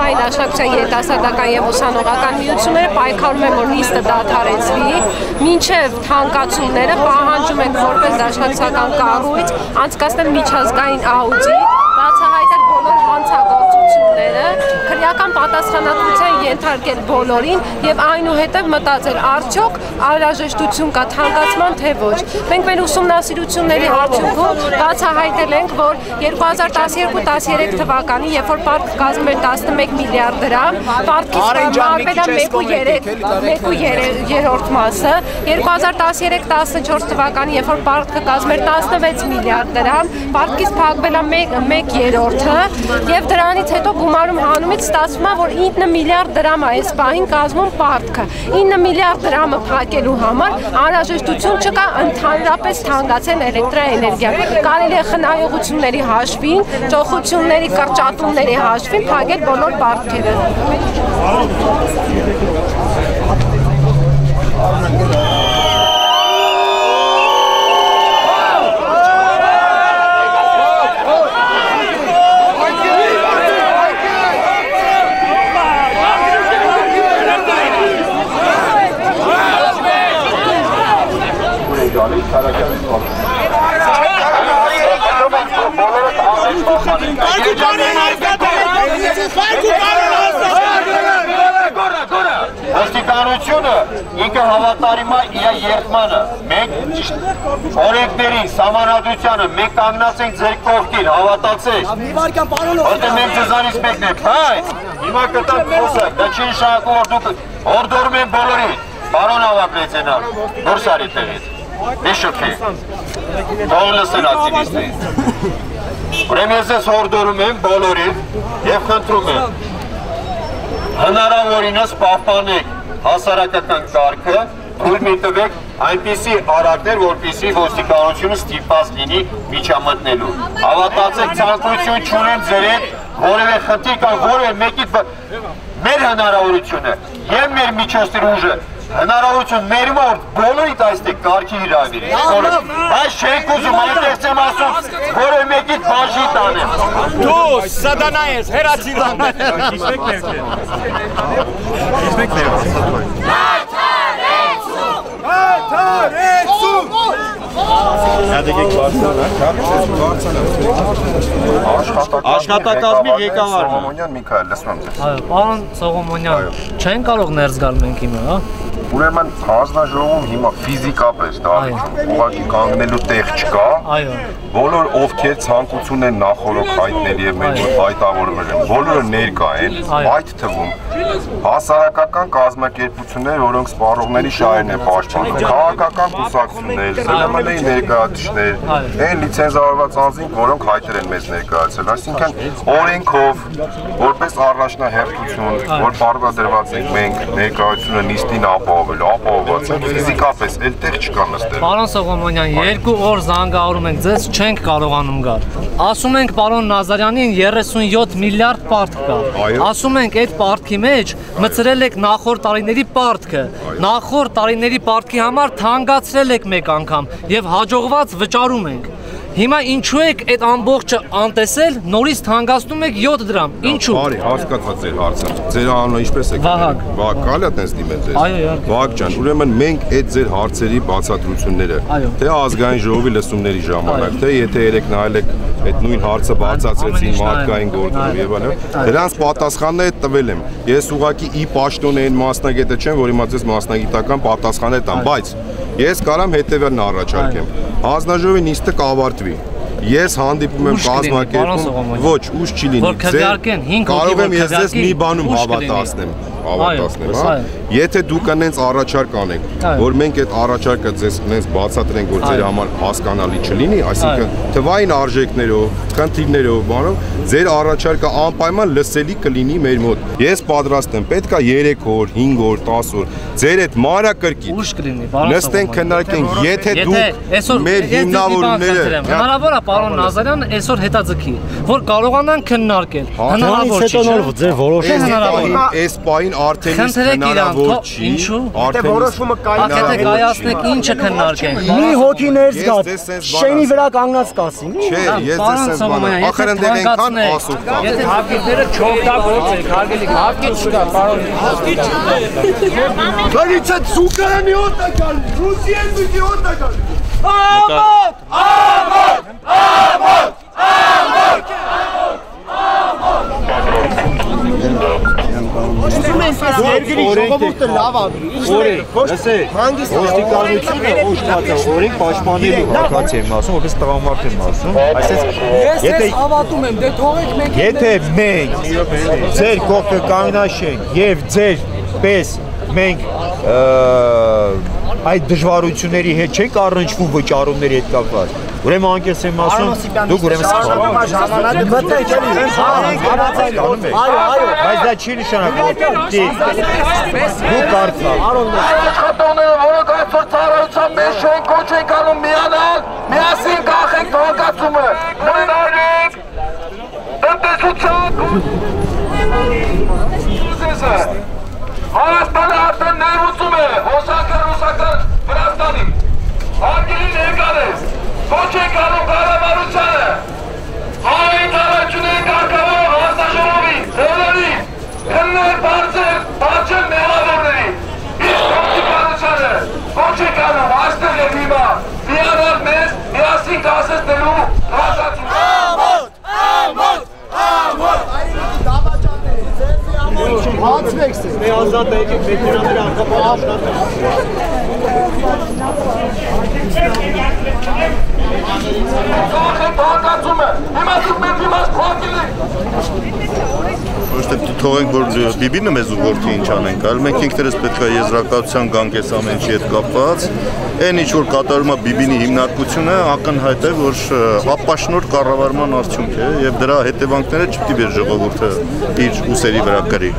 Այն աշակցության երիտասարդական եւ ուսանողական միությունները պայքարում են, որ նիստը դադարեցվի, մինչեւ թանկացումները պահանջում են որպես դաշնակցական կառույց անցկացնել միջազգային աուդիտ, բացահայտել բոլոր հանցագործությունները, քրեական պատասխանատվության ենթարկել բոլորին եւ այնուհետեւ մտածել արդյոք անհրաժեշտություն կա թանկացման թե ոչ։ Մենք մեր ուսումնասիրությունների արդյունքում բացահայտել ենք, որ 2012-13 թվականին, երբ որ պարտքը կազմում էր 11 միլիարդ դրամ, պարտքից մարվել է 1.3 մասը, 2013-14 թվականին, երբ որ պարտքը կազմում էր 16 միլիարդ դրամ, պարտքից փակվել է 1/3-ը եւ դրանից հետո գումարում հանումից ստացվում է, որ 9 միլիարդ դրամ է այս պահին կազմում պարտքը։ 9 միլիարդ դրամը փակելու համար անհրաժեշտություն չկա ընդհանրապես թանկացնել էլեկտրաէներգիան։ Կարելի է խնայողությունների հաշվին, ճոխությունների, կրճատումների հաշվին փակել բոլոր պարտքերը։ Ոստիկանությունը ինքը հավատարիմ է իր երդմանը, մենք օրենքների, սահմանադրությանը, մենք կանգնած ենք ձեր կողքին, հավատացեք, որտեղ մենք ձեզանից մեկն ենք, բայց հիմա կտակ խոսակ, դա չի նշանակում, որ դուք հորդորում են բոլորին, պարոն Ավագլեցենան, դուրս արի տեղից, մի շփի, թող լսեն ակտիվիստներին, ուրեմն ես ես հորդորում եմ բոլորին և խնդրում եմ, հնարավորինս պահպանեք հասարակական կարգը, թույլ մի տվեք այնպիսի արարքներ, որպեսզի ոստիկանությունը ստիպված լինի միջամտնելու։ Հավատացեք, ցանկություն չունեմ ձեր հետ որևէ խնդիր կամ որևէ մեկից մեր հնարավորությունը եւ մեր միջոցների ուժը հնարավորություն մեր մոտ բոլորիդ այստեղ կարգի հրավիրեք։ Բայց չեք ուզում, այնտեղ եմ ասում, որևէ մեկից բաժի տանեմ։ Դու սատանա ես, հերացիրան։ Իսմեք ներվա։ Աշխատակազմի ղեկավարն Սողոմոնյան Միքայել, լսում եմ ձեզ։ Պարոն Սողոմոնյան, չեն կարող ներս գալ մենք հիմա, հա։ Ուրեմն հանձնաժողովում հիմա ֆիզիկապես դահլիճում ուղղակի կանգնելու տեղ չկա։ Բոլոր ովքեր ցանկություն են նախորդ հայտնել եւ մեր մոտ հայտարարվել են, բոլորը ներկա են, այդ թվում հասարակական կազմակերպություններ, որոնք սպառողների շահերն են պաշտպանում, քաղաքական կուսակցություններ, ԶԼՄ-ի ներկայացուցիչներ, այն լիցենզավորված անձինք, որոնք հայտեր են մեզ ներկայացել, այսինքն օրենքով, որպես առաջնահերթություն, որ պարտադրված ենք մենք ներկայացությունը նիստին ապահովված են, ֆիզիկապես էլ տեղ չկա նստել։ Պարոն Սողոմոնյան, 2 օր զանգահարում ենք ձեզ, չենք կարողանում գալ։ Ասում ենք պարոն Նազարյանին 37 միլիարդ պարտք կա։ Ասում ենք այդ պարտքի մեջ մցրել եք նախորդ տարիների պարտքը։ Նախորդ տարիների պարտքի համար թանկացրել եք մեկ անգամ եւ հաջողված վճարում ենք։ Հիմա ինչու եք այդ ամբողջը անտեսել, նորից թանկացնում եք 7 դրամ։ Ինչու։ Բարի, հասկացա ձեր հարցը։ Ձեր անունը ինչպես եք։ Վահագ։ Վահագ, կարելի է տես դիմել ձեզ։ Այո, իհարկե։ Վահագ ջան, ուրեմն մենք այդ ձեր հարցերի բացատրությունները, թե ազգային ժողովի լսումների ժամանակ, թե եթե երեք նայել եք այդ նույն հարցը բացատրեցին մարդկային գործով եւ այլն, դրանց պատասխանները տվել եմ։ Ես ուղղակի ի պաշտոն այն մասնագետը չեմ, որ իմաց ես մասնագիտական պատասխաններ տամ, բայց ես կարամ հետեւյալն առաջարկեմ։ Հանձնաժողովի նիստը կավարտվի։ Ես հանդիպում եմ կազմակերպում, ոչ, ուշ չի լինի։ Որ քվեարկեն 5 հոգի, կարող եմ ես ձեզ մի բանում հավատացնեմ։ ավարտացնեմ, հա։ Եթե դուք անենց առաջարկ անեք, որ մենք այդ առաջարկը ձեզ նենց բացատրենք, որ ձեր համար հասկանալի չլինի, այսինքն թվային արժեքներով, խնդիրներով, բանով, ձեր առաջարկը անպայման լսելի կլինի մեր մոտ։ Ես պատրաստ եմ, պետք է 3 օր, 5 օր, 10 օր, ձեր այդ մանրակրկիտ նստենք քննարկենք, եթե դուք մեր հիմնավորումները հնարավոր է պարոն Նազարյան այսօր հետաձգի, որ կարողանան քննարկել։ Հնարավոր չի, ձեր որոշումը այս պահին արդեն հնարավոր չի։ Ինչու՞։ Արդեն որոշումը կայացնեք, կայացնեք, ինչը քննարկենք։ Մի հոգի ներս գա, շենի վրա կանգնած կասին։ Չէ, ես ձեզ sense բան։ Ախր ընդեղ այնքան ասող կա։ Եթե հապկիները չօգտագործեք, հարգելի հապկի չկա, պարոն։ Բանից է ցուկարանի օտակալ, ռուսիան դուքի օտակալ։ Երկրի ժողովուրդը լավ ագրի։ Լսեք, ոստիկանությունը ուշքած է, օրենք պաշտպանելու հակացի եմ ասում, որպես տղամարդ եմ ասում։ Ես ես հավատում եմ, դե թողեք մենք։ Եթե մենք ձեր կողքը կանգնաշենք եւ ձեր պես մենք այդ դժվարությունների հետ չենք առնչվում վճարումների հետ կապված։ Ուրեմն անկես եմ ասում, դուք ուրեմն ժամանակը մտեք էլի։ Այո, բայց դա չի նշանակում, դուք կարծա։ Աշխատողները, որոնք այսօր ծառայության մեջ են, կոչ են անում միանալ, միասին կախենք թանկացումը, մնարեք, տնտեսության Հայաստանը արդեն ներուծում է հոսական Վրաստանի, հարգելի ներկաներ, կոչ ենք անում կառավարությանը, այն առաջունեն կարգավոր հանձնաժողովի, ձևերի, քններ բարձր մեղավորների, իսկ ոստիկանությանը, կոչ ենք անում այստեղ և հիմա, միանալ մեզ, միասին կասեցնելու հաստատություն։ Հացվեք սեզ։ Մեր ազատ եկեք մեքենաները արկապահաշնատ Թողենք, որ բիբինը մեզ ուղորդի ինչ անենք, այլ մենք ինքներս պետք է եզրակացության գանք ես ամեն ինչի հետ կապված, այն ինչ որ կատարում է բիբինի հիմնարկությունը ակնհայտ է, որ ապաշնորհ կառավարման արդյունք է եւ դրա հետևանքները չպետք է մեր ժողովուրդը իր ուսերի վրա կրի։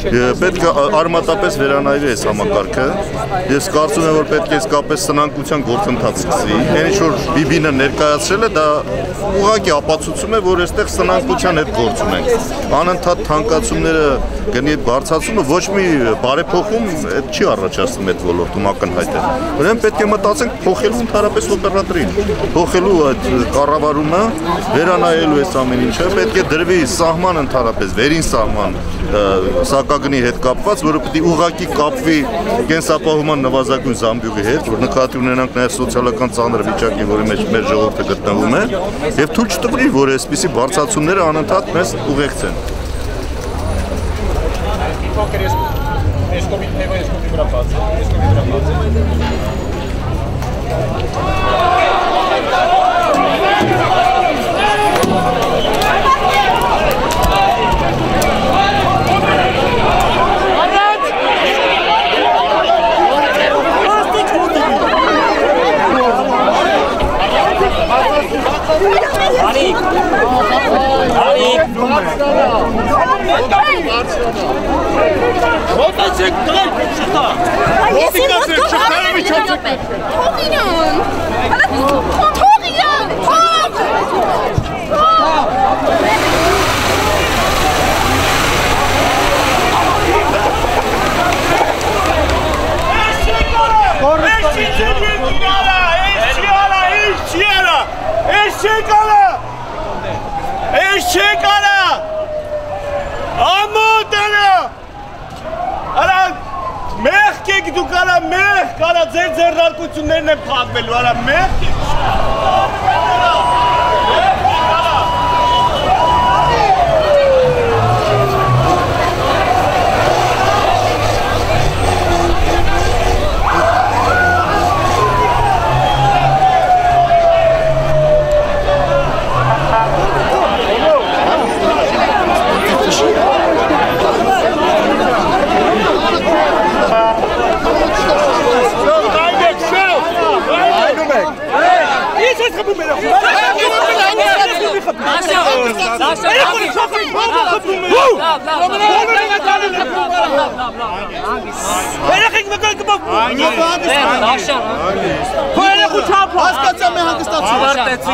Պետք է արմատապես վերանայվի այս համակարգը։ Ես կարծում եմ, որ պետք է իսկապես սնանկության գործընթաց սկսի։ Այն ինչ որ բիբինը ներկայացրել է, դա ուղղակի ապացուցում է, որ այստեղ սնանկության հետ գործ ունենք։ Անընդհատ թանկացումները գնի բարձրացումը ոչ մի բարեփոխում չի առաջացնում այդ ոլորտում ակնհայտ է։ Ուրեմն պետք է մտածենք փոխելու ընդհանրապես օպերատորին, փոխելու այդ կառավարումը, վերանայելու այս ամեն ինչը, պետք է դրվի սահման ընդհանրապես, վերին սահման սակագնի հետ կապված, որը պետք է ուղղակի կապվի կենսապահովման նվազագույն զամբյուղի հետ, որ նկատի ունենանք նաև սոցիալական ծանր վիճակին, որի մեջ մեր ժողովուրդը գտնվում է, եւ թույլ չտվի, որ այսպիսի բարձրացումները անընդհատ մեզ ուղեկցեն։ ձեռնարկություններն են փակվելու, արա մեղք Երեխեք մեկը կպավ։ Դաշան։ Քո երեխու չափ։ Հասկացա մե հանգստացի։ Ավարտեցի։